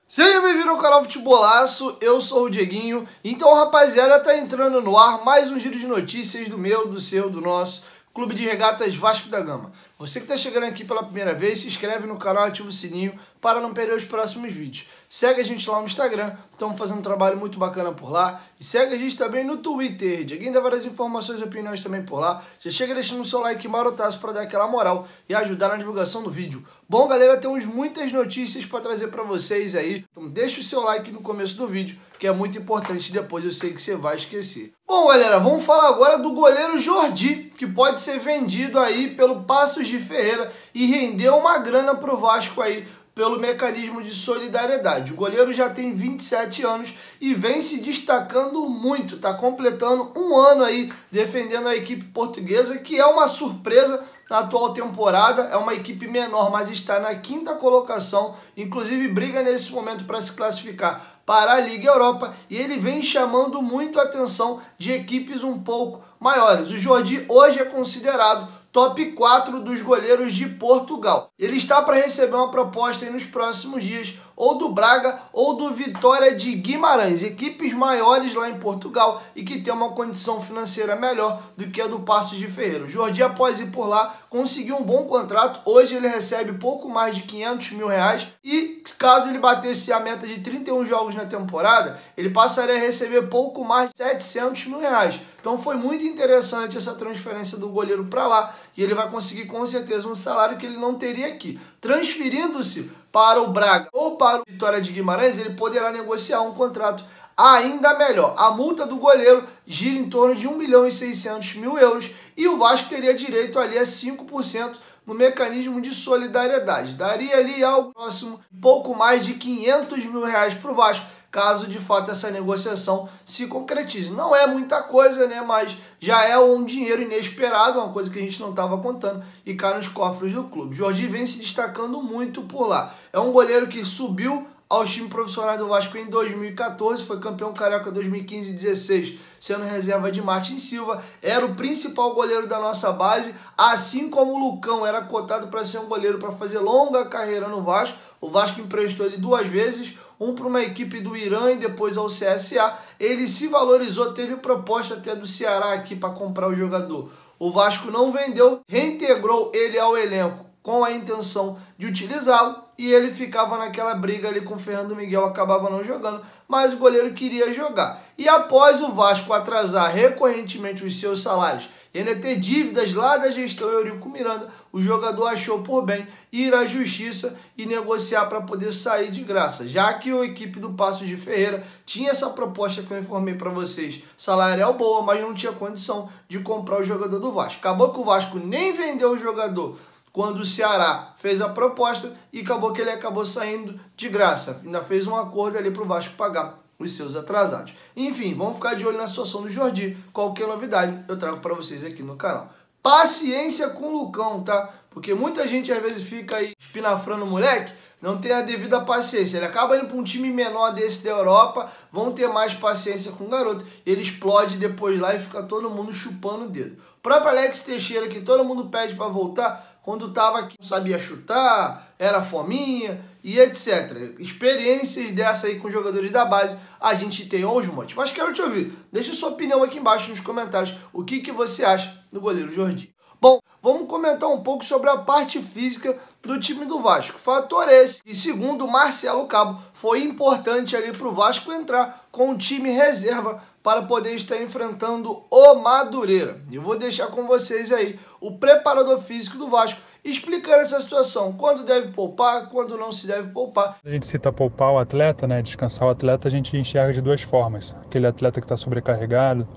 Seja bem-vindo ao canal Futebolaço, eu sou o Dieguinho. Então, rapaziada, tá entrando no ar mais um giro de notícias do meu, do seu, do nosso Clube de Regatas Vasco da Gama. Você que está chegando aqui pela primeira vez, se inscreve no canal, ativa o sininho para não perder os próximos vídeos. Segue a gente lá no Instagram, estamos fazendo um trabalho muito bacana por lá. E segue a gente também no Twitter, Dieguinho dá várias informações e opiniões também por lá. Já chega deixando o seu like marotaço para dar aquela moral e ajudar na divulgação do vídeo. Bom, galera, temos muitas notícias para trazer para vocês aí. Então deixa o seu like no começo do vídeo, que é muito importante, depois eu sei que você vai esquecer. Bom, galera, vamos falar agora do goleiro Jordi, que pode ser vendido aí pelo Paços de Ferreira e render uma grana pro Vasco aí pelo mecanismo de solidariedade. O goleiro já tem 27 anos e vem se destacando muito, tá completando um ano aí defendendo a equipe portuguesa, que é uma surpresa na atual temporada. É uma equipe menor, mas está na 5ª colocação, inclusive briga nesse momento para se classificar para a Liga Europa, e ele vem chamando muito a atenção de equipes um pouco maiores. O Jordi hoje é considerado top 4 dos goleiros de Portugal. Ele está para receber uma proposta aí nos próximos dias, ou do Braga ou do Vitória de Guimarães, equipes maiores lá em Portugal e que tem uma condição financeira melhor do que a do Paços de Ferreira. O Jordi, após ir por lá, conseguiu um bom contrato. Hoje ele recebe pouco mais de 500 mil reais e caso ele batesse a meta de 31 jogos na temporada, ele passaria a receber pouco mais de 700 mil reais. Então foi muito interessante essa transferência do goleiro para lá e ele vai conseguir com certeza um salário que ele não teria aqui. Transferindo-se para o Braga ou para o Vitória de Guimarães, ele poderá negociar um contrato ainda melhor. A multa do goleiro gira em torno de 1.600.000 euros e o Vasco teria direito ali a 5% no mecanismo de solidariedade. Daria ali algo próximo, pouco mais de 500 mil reais para o Vasco, caso de fato essa negociação se concretize. Não é muita coisa, né? Mas já é um dinheiro inesperado, uma coisa que a gente não estava contando e cai nos cofres do clube. Jordi vem se destacando muito por lá. É um goleiro que subiu aos times profissionais do Vasco em 2014, foi campeão carioca 2015 e 2016, sendo reserva de Martin Silva, era o principal goleiro da nossa base, assim como o Lucão era cotado para ser um goleiro para fazer longa carreira no Vasco. O Vasco emprestou ele 2 vezes, um para uma equipe do Irã e depois ao CSA. Ele se valorizou, teve proposta até do Ceará aqui para comprar o jogador. O Vasco não vendeu, reintegrou ele ao elenco com a intenção de utilizá-lo, e ele ficava naquela briga ali com o Fernando Miguel, acabava não jogando, mas o goleiro queria jogar. E após o Vasco atrasar recorrentemente os seus salários e ainda ter dívidas lá da gestão Eurico Miranda, o jogador achou por bem ir à justiça e negociar para poder sair de graça, já que a equipe do Paços de Ferreira tinha essa proposta que eu informei para vocês, salarial boa, mas não tinha condição de comprar o jogador do Vasco. Acabou que o Vasco nem vendeu o jogador quando o Ceará fez a proposta e acabou que ele acabou saindo de graça. Ainda fez um acordo ali para o Vasco pagar os seus atrasados. Enfim, vamos ficar de olho na situação do Jordi. Qualquer novidade eu trago para vocês aqui no canal. Paciência com o Lucão, tá? Porque muita gente às vezes fica aí espinafrando o moleque, não tem a devida paciência. Ele acaba indo para um time menor desse da Europa, vão ter mais paciência com o garoto. Ele explode depois lá e fica todo mundo chupando o dedo. O próprio Alex Teixeira, que todo mundo pede para voltar, quando estava aqui não sabia chutar, era fominha e etc. Experiências dessa aí com jogadores da base, a gente tem aos montes. Mas quero te ouvir. Deixa sua opinião aqui embaixo nos comentários. O que você acha do goleiro Jordi? Bom, vamos comentar um pouco sobre a parte física do time do Vasco. Fator esse, e segundo o Marcelo Cabo, foi importante ali para o Vasco entrar com o time reserva para poder estar enfrentando o Madureira. Eu vou deixar com vocês aí o preparador físico do Vasco explicando essa situação, quando deve poupar, quando não se deve poupar. A gente cita poupar o atleta, né, descansar o atleta, a gente enxerga de 2 formas. Aquele atleta que está sobrecarregado,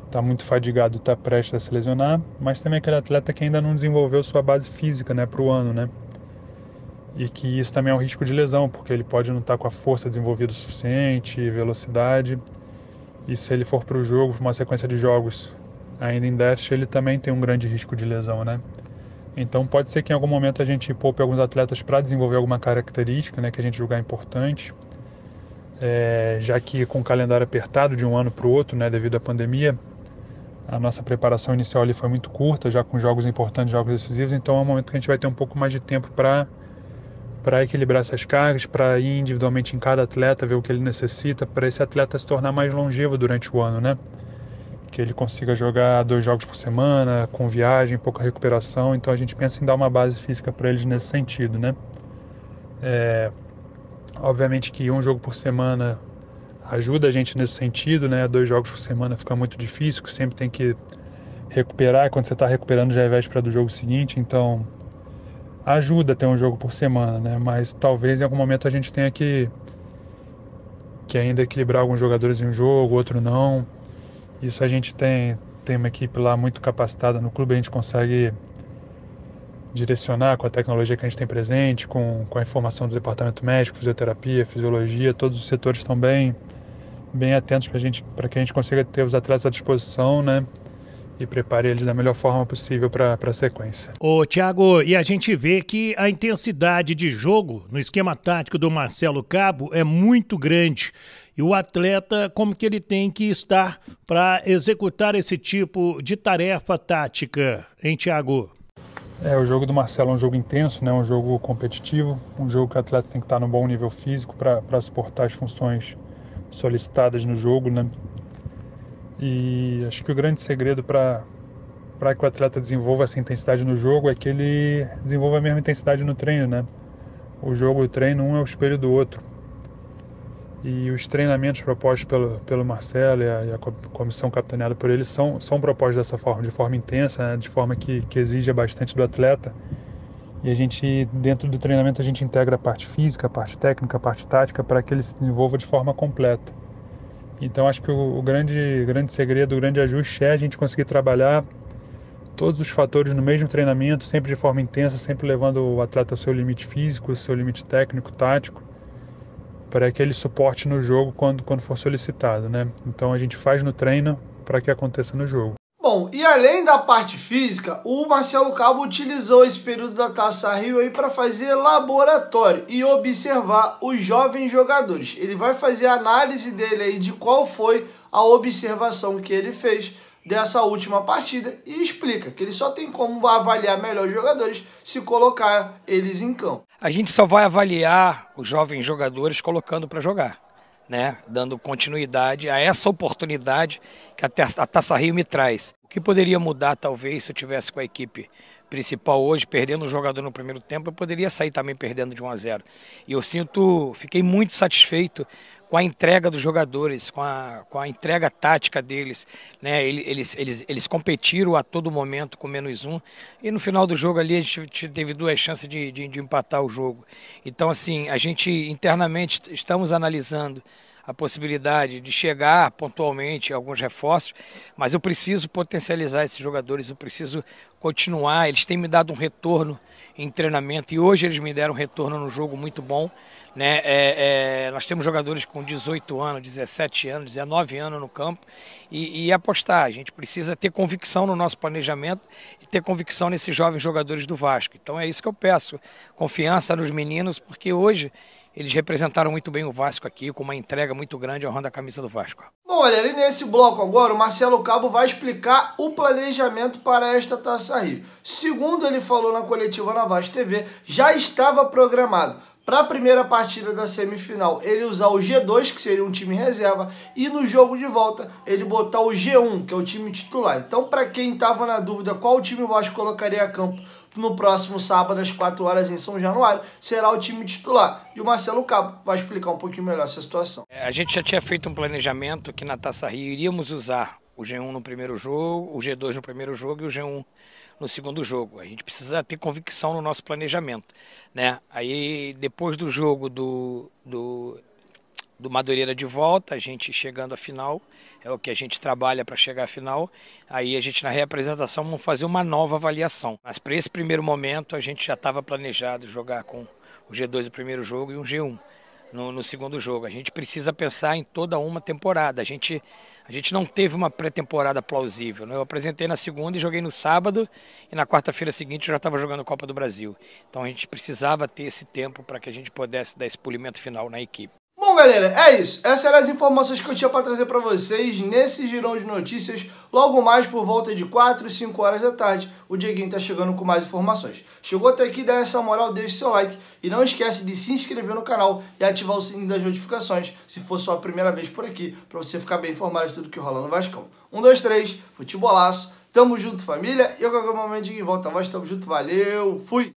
está muito fadigado, está prestes a se lesionar, mas também aquele atleta que ainda não desenvolveu sua base física, né, para o ano, né? E que isso também é um risco de lesão, porque ele pode não estar com a força desenvolvida o suficiente, velocidade, e se ele for para o jogo, uma sequência de jogos ainda em déficit, ele também tem um grande risco de lesão, né? Então pode ser que em algum momento a gente poupe alguns atletas para desenvolver alguma característica, né, que a gente julgar importante, já que com o calendário apertado de um ano para o outro, né, devido à pandemia, a nossa preparação inicial ali foi muito curta, já com jogos importantes, jogos decisivos, então é um momento que a gente vai ter um pouco mais de tempo para equilibrar essas cargas, para ir individualmente em cada atleta, ver o que ele necessita, para esse atleta se tornar mais longevo durante o ano, né? Que ele consiga jogar 2 jogos por semana, com viagem, pouca recuperação, então a gente pensa em dar uma base física para eles nesse sentido, né? Obviamente que 1 jogo por semana ajuda a gente nesse sentido, né? 2 jogos por semana fica muito difícil, que sempre tem que recuperar, e quando você está recuperando já é véspera do jogo seguinte, então ajuda a ter 1 jogo por semana, né? Mas talvez em algum momento a gente tenha que ainda equilibrar alguns jogadores em um jogo, outro não. Isso a gente tem uma equipe lá muito capacitada no clube, a gente consegue direcionar com a tecnologia que a gente tem presente, com a informação do departamento médico, fisioterapia, fisiologia, todos os setores estão bem atentos para que a gente consiga ter os atletas à disposição, né? E prepare eles da melhor forma possível para a sequência. Ô, Thiago, e a gente vê que a intensidade de jogo no esquema tático do Marcelo Cabo é muito grande. E o atleta, como que ele tem que estar para executar esse tipo de tarefa tática, hein, Thiago? O jogo do Marcelo é um jogo intenso, né? Um jogo competitivo, um jogo que o atleta tem que estar no bom nível físico para suportar as funções solicitadas no jogo, né? E acho que o grande segredo para que o atleta desenvolva essa intensidade no jogo é que ele desenvolva a mesma intensidade no treino, né? O jogo e o treino, um é o espelho do outro. E os treinamentos propostos pelo Marcelo e a comissão capitaneada por ele são propostos dessa forma, de forma intensa, né? De forma que exija bastante do atleta. E a gente, dentro do treinamento, a gente integra a parte física, a parte técnica, a parte tática, para que ele se desenvolva de forma completa. Então acho que o grande segredo, o grande ajuste é a gente conseguir trabalhar todos os fatores no mesmo treinamento, sempre de forma intensa, sempre levando o atleta ao seu limite físico, ao seu limite técnico, tático, para que ele suporte no jogo quando for solicitado, né? Então a gente faz no treino para que aconteça no jogo. Bom, e além da parte física, o Marcelo Cabo utilizou esse período da Taça Rio aí para fazer laboratório e observar os jovens jogadores. Ele vai fazer a análise dele aí de qual foi a observação que ele fez dessa última partida e explica que ele só tem como avaliar melhor os jogadores se colocar eles em campo. A gente só vai avaliar os jovens jogadores colocando para jogar, né? Dando continuidade a essa oportunidade que a Taça Rio me traz. O que poderia mudar, talvez, se eu tivesse com a equipe principal hoje, perdendo um jogador no primeiro tempo, eu poderia sair também perdendo de 1-0. E eu fiquei muito satisfeito com a entrega dos jogadores, com a entrega tática deles, né? Eles competiram a todo momento com -1 e no final do jogo ali a gente teve 2 chances de empatar o jogo. Então assim, a gente internamente estamos analisando a possibilidade de chegar pontualmente a alguns reforços, mas eu preciso potencializar esses jogadores, eu preciso continuar, eles têm me dado um retorno em treinamento e hoje eles me deram um retorno no jogo muito bom, né? Nós temos jogadores com 18 anos, 17 anos, 19 anos no campo e apostar, a gente precisa ter convicção no nosso planejamento e ter convicção nesses jovens jogadores do Vasco. Então é isso que eu peço, confiança nos meninos, porque hoje eles representaram muito bem o Vasco aqui, com uma entrega muito grande honrando a camisa do Vasco. Bom, galera, e nesse bloco agora, o Marcelo Cabo vai explicar o planejamento para esta Taça Rio. Segundo ele falou na coletiva na Vasco TV, já estava programado para a primeira partida da semifinal ele usar o G2, que seria um time reserva, e no jogo de volta ele botar o G1, que é o time titular. Então, para quem estava na dúvida qual time o Vasco colocaria a campo no próximo sábado às 4 horas em São Januário, será o time titular. E o Marcelo Cabo vai explicar um pouquinho melhor essa situação. A gente já tinha feito um planejamento que na Taça Rio iríamos usar o G1 no primeiro jogo, o G2 no primeiro jogo e o G1 no segundo jogo. A gente precisa ter convicção no nosso planejamento, né? Aí depois do jogo do Madureira de volta, a gente chegando à final, é o que a gente trabalha para chegar à final, aí a gente na reapresentação vamos fazer uma nova avaliação. Mas para esse primeiro momento a gente já estava planejado jogar com o G2 no primeiro jogo e um G1 no segundo jogo. A gente precisa pensar em toda uma temporada. A gente não teve uma pré-temporada plausível, né? Eu apresentei na segunda e joguei no sábado e na quarta-feira seguinte eu já estava jogando Copa do Brasil. Então a gente precisava ter esse tempo para que a gente pudesse dar esse polimento final na equipe. Bom, galera, é isso. Essas eram as informações que eu tinha para trazer para vocês nesse girão de notícias. Logo mais por volta de 4, 5 horas da tarde, o Dieguinho tá chegando com mais informações. Chegou até aqui, dá essa moral, deixa seu like e não esquece de se inscrever no canal e ativar o sininho das notificações, se for sua primeira vez por aqui, para você ficar bem informado de tudo que rola no Vascão. 1, 2, 3, futebolaço, tamo junto família, e eu qualquer momento de volta a voz, tamo junto, valeu, fui!